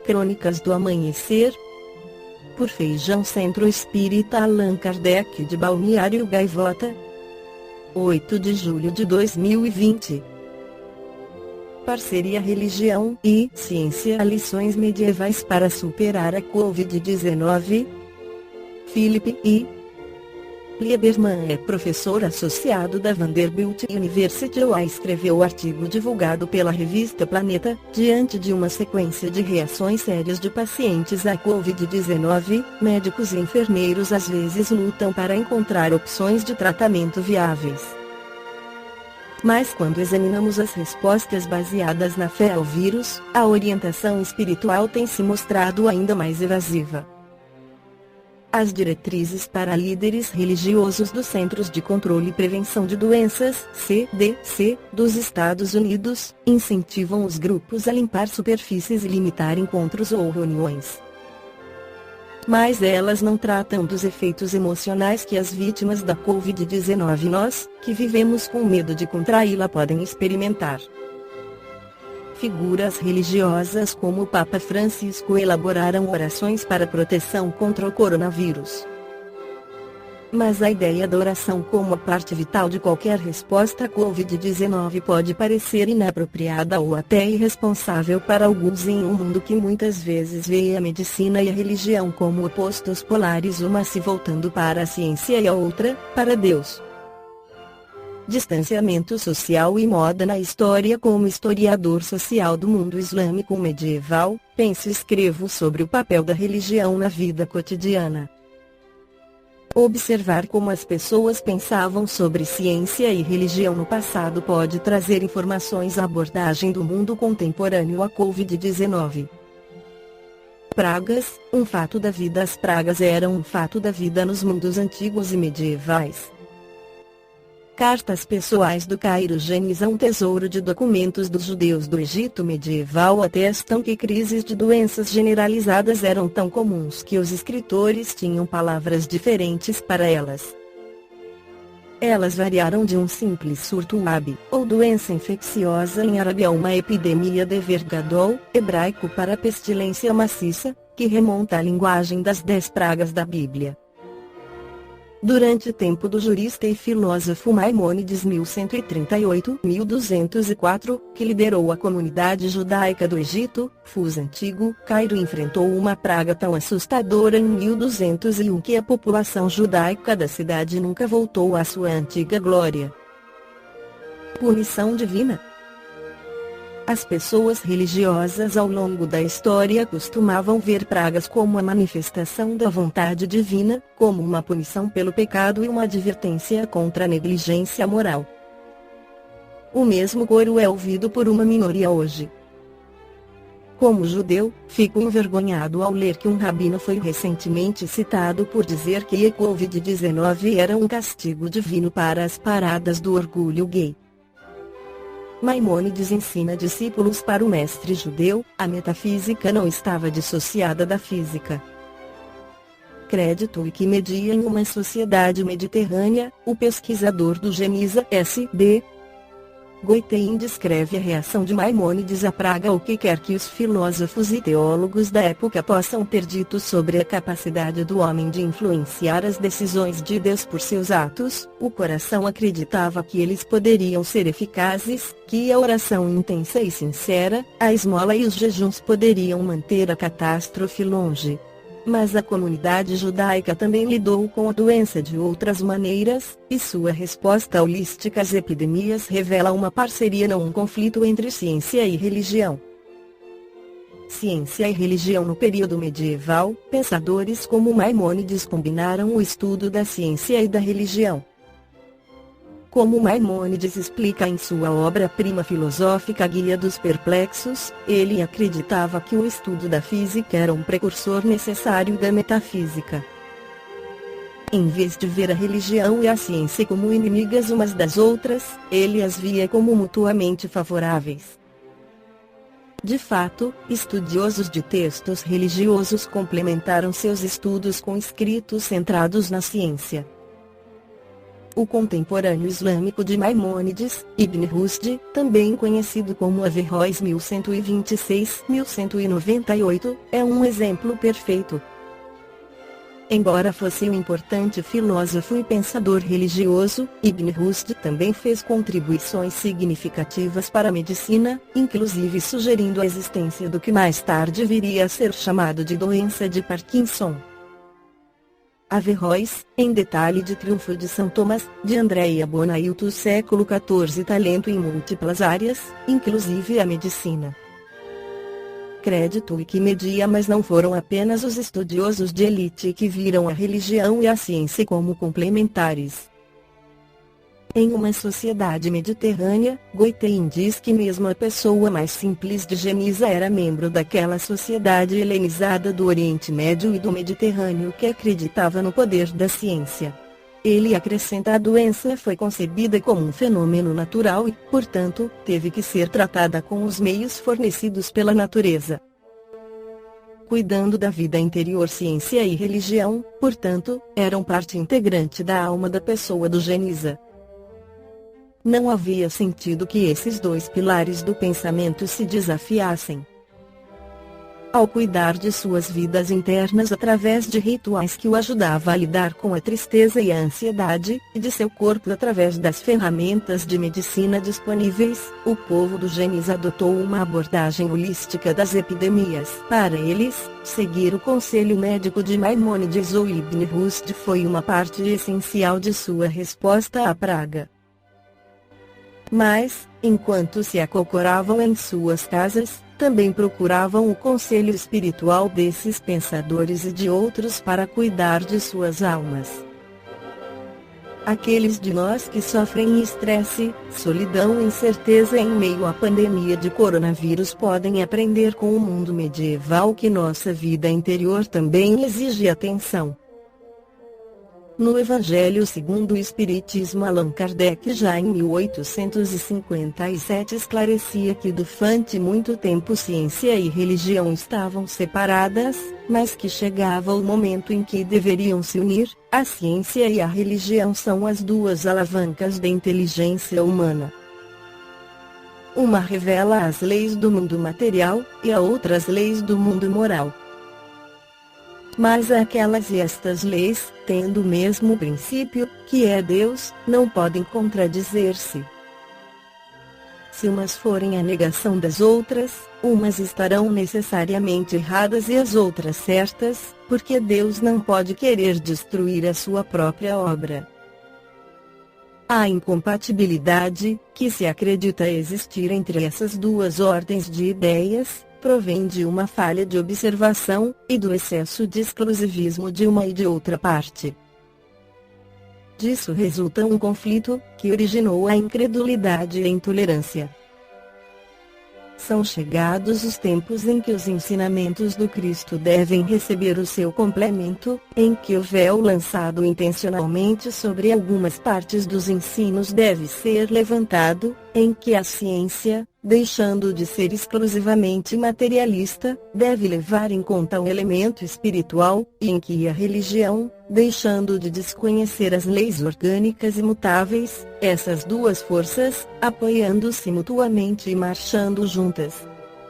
Crônicas do Amanhecer, por Feijão Centro Espírita Allan Kardec de Balneário Gaivota, 8 de julho de 2020. Parceria Religião e Ciência, lições medievais para superar a Covid-19. Philip E. Lieberman é professor associado da Vanderbilt University e escreveu o artigo divulgado pela revista Planeta, diante de uma sequência de reações sérias de pacientes à Covid-19, médicos e enfermeiros às vezes lutam para encontrar opções de tratamento viáveis. Mas quando examinamos as respostas baseadas na fé ao vírus, a orientação espiritual tem se mostrado ainda mais evasiva. As diretrizes para líderes religiosos dos Centros de Controle e Prevenção de Doenças, CDC, dos Estados Unidos, incentivam os grupos a limpar superfícies e limitar encontros ou reuniões. Mas elas não tratam dos efeitos emocionais que as vítimas da Covid-19 e nós, que vivemos com medo de contraí-la, podem experimentar. Figuras religiosas como o Papa Francisco elaboraram orações para proteção contra o coronavírus. Mas a ideia da oração como a parte vital de qualquer resposta à Covid-19 pode parecer inapropriada ou até irresponsável para alguns em um mundo que muitas vezes vê a medicina e a religião como opostos polares, uma se voltando para a ciência e a outra, para Deus. Distanciamento social e moda na história. Como historiador social do mundo islâmico medieval, penso e escrevo sobre o papel da religião na vida cotidiana. Observar como as pessoas pensavam sobre ciência e religião no passado pode trazer informações à abordagem do mundo contemporâneo à Covid-19. Pragas, um fato da vida. As pragas eram um fato da vida nos mundos antigos e medievais. Cartas pessoais do Cairo. Gênesis, um tesouro de documentos dos judeus do Egito medieval, atestam que crises de doenças generalizadas eram tão comuns que os escritores tinham palavras diferentes para elas. Elas variaram de um simples surto wab, ou doença infecciosa em árabe, a uma epidemia de vergadol, hebraico para pestilência maciça, que remonta à linguagem das 10 pragas da Bíblia. Durante o tempo do jurista e filósofo Maimônides 1138-1204, que liderou a comunidade judaica do Egito, Fus Antigo, Cairo enfrentou uma praga tão assustadora em 1201 que a população judaica da cidade nunca voltou à sua antiga glória. Punição divina. As pessoas religiosas ao longo da história costumavam ver pragas como a manifestação da vontade divina, como uma punição pelo pecado e uma advertência contra a negligência moral. O mesmo coro é ouvido por uma minoria hoje. Como judeu, fico envergonhado ao ler que um rabino foi recentemente citado por dizer que a Covid-19 era um castigo divino para as paradas do orgulho gay. Maimônides ensina discípulos para o mestre judeu, a metafísica não estava dissociada da física. Crédito Wikimedia. Em uma sociedade mediterrânea, o pesquisador do Geniza S.D. Goitain descreve a reação de Maimônides à praga. O que quer que os filósofos e teólogos da época possam ter dito sobre a capacidade do homem de influenciar as decisões de Deus por seus atos, o coração acreditava que eles poderiam ser eficazes, que a oração intensa e sincera, a esmola e os jejuns poderiam manter a catástrofe longe. Mas a comunidade judaica também lidou com a doença de outras maneiras, e sua resposta holística às epidemias revela uma parceria, não um conflito entre ciência e religião. Ciência e religião. No período medieval, pensadores como Maimônides combinaram o estudo da ciência e da religião. Como Maimônides explica em sua obra-prima filosófica Guia dos Perplexos, ele acreditava que o estudo da física era um precursor necessário da metafísica. Em vez de ver a religião e a ciência como inimigas umas das outras, ele as via como mutuamente favoráveis. De fato, estudiosos de textos religiosos complementaram seus estudos com escritos centrados na ciência. o contemporâneo islâmico de Maimônides, Ibn Rushd, também conhecido como Averroes 1126-1198, é um exemplo perfeito. Embora fosse um importante filósofo e pensador religioso, Ibn Rushd também fez contribuições significativas para a medicina, inclusive sugerindo a existência do que mais tarde viria a ser chamado de doença de Parkinson. Averroes, em detalhe de Triunfo de São Tomás, de Andrea Bonailto, século XIV. Talento em múltiplas áreas, inclusive a medicina. Crédito Wikimedia. Mas não foram apenas os estudiosos de elite que viram a religião e a ciência como complementares. Em uma sociedade mediterrânea, Goitain diz que mesmo a pessoa mais simples de Geniza era membro daquela sociedade helenizada do Oriente Médio e do Mediterrâneo que acreditava no poder da ciência. Ele acrescenta: a doença foi concebida como um fenômeno natural e, portanto, teve que ser tratada com os meios fornecidos pela natureza. Cuidando da vida interior, ciência e religião, portanto, eram parte integrante da alma da pessoa do Geniza. Não havia sentido que esses dois pilares do pensamento se desafiassem. Ao cuidar de suas vidas internas através de rituais que o ajudavam a lidar com a tristeza e a ansiedade, e de seu corpo através das ferramentas de medicina disponíveis, o povo do Geniza adotou uma abordagem holística das epidemias. Para eles, seguir o conselho médico de Maimônides ou Ibn Rushd foi uma parte essencial de sua resposta à praga. Mas, enquanto se acocoravam em suas casas, também procuravam o conselho espiritual desses pensadores e de outros para cuidar de suas almas. Aqueles de nós que sofrem estresse, solidão e incerteza em meio à pandemia de coronavírus podem aprender com o mundo medieval que nossa vida interior também exige atenção. No Evangelho segundo o Espiritismo, Allan Kardec já em 1857 esclarecia que durante muito tempo ciência e religião estavam separadas, mas que chegava o momento em que deveriam se unir. A ciência e a religião são as duas alavancas da inteligência humana. Uma revela as leis do mundo material, e a outra as leis do mundo moral. Mas aquelas e estas leis, tendo o mesmo princípio, que é Deus, não podem contradizer-se. Se umas forem a negação das outras, umas estarão necessariamente erradas e as outras certas, porque Deus não pode querer destruir a sua própria obra. A incompatibilidade, que se acredita existir entre essas duas ordens de ideias, provém de uma falha de observação, e do excesso de exclusivismo de uma e de outra parte. Disso resulta um conflito, que originou a incredulidade e a intolerância. São chegados os tempos em que os ensinamentos do Cristo devem receber o seu complemento, em que o véu lançado intencionalmente sobre algumas partes dos ensinos deve ser levantado, em que a ciência, deixando de ser exclusivamente materialista, deve levar em conta o elemento espiritual, e em que a religião, deixando de desconhecer as leis orgânicas imutáveis, essas duas forças, apoiando-se mutuamente e marchando juntas,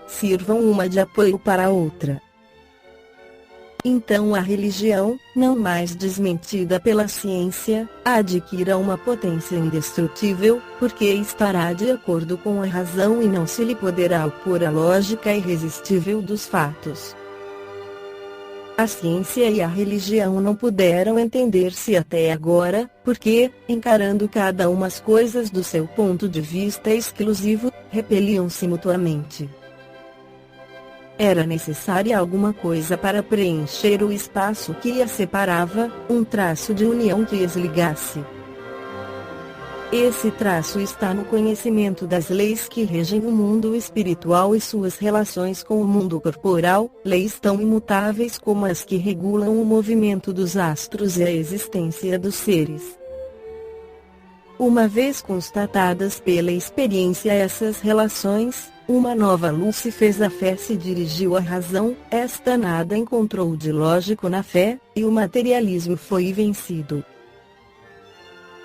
sirvam uma de apoio para a outra. Então a religião, não mais desmentida pela ciência, adquira uma potência indestrutível, porque estará de acordo com a razão e não se lhe poderá opor a lógica irresistível dos fatos. A ciência e a religião não puderam entender-se até agora, porque, encarando cada uma as coisas do seu ponto de vista exclusivo, repeliam-se mutuamente. Era necessária alguma coisa para preencher o espaço que as separava, um traço de união que as ligasse. Esse traço está no conhecimento das leis que regem o mundo espiritual e suas relações com o mundo corporal, leis tão imutáveis como as que regulam o movimento dos astros e a existência dos seres. Uma vez constatadas pela experiência essas relações, uma nova luz se fez, a fé se dirigiu à razão, esta nada encontrou de lógico na fé, e o materialismo foi vencido.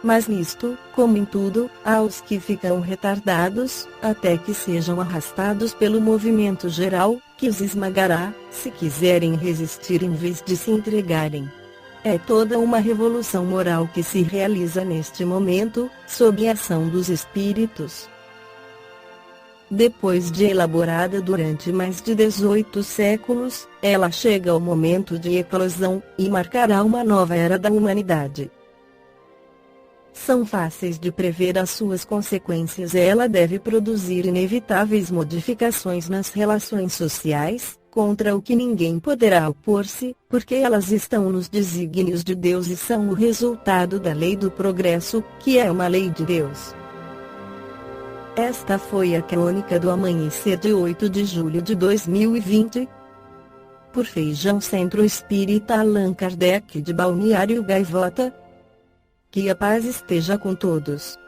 Mas nisto, como em tudo, há os que ficam retardados, até que sejam arrastados pelo movimento geral, que os esmagará, se quiserem resistir em vez de se entregarem. É toda uma revolução moral que se realiza neste momento, sob a ação dos espíritos. Depois de elaborada durante mais de 18 séculos, ela chega ao momento de eclosão, e marcará uma nova era da humanidade. São fáceis de prever as suas consequências. Ela deve produzir inevitáveis modificações nas relações sociais, contra o que ninguém poderá opor-se, porque elas estão nos desígnios de Deus e são o resultado da lei do progresso, que é uma lei de Deus. Esta foi a crônica do amanhecer de 8 de julho de 2020. Por Feijão Centro Espírita Allan Kardec de Balneário Gaivota. Que a paz esteja com todos.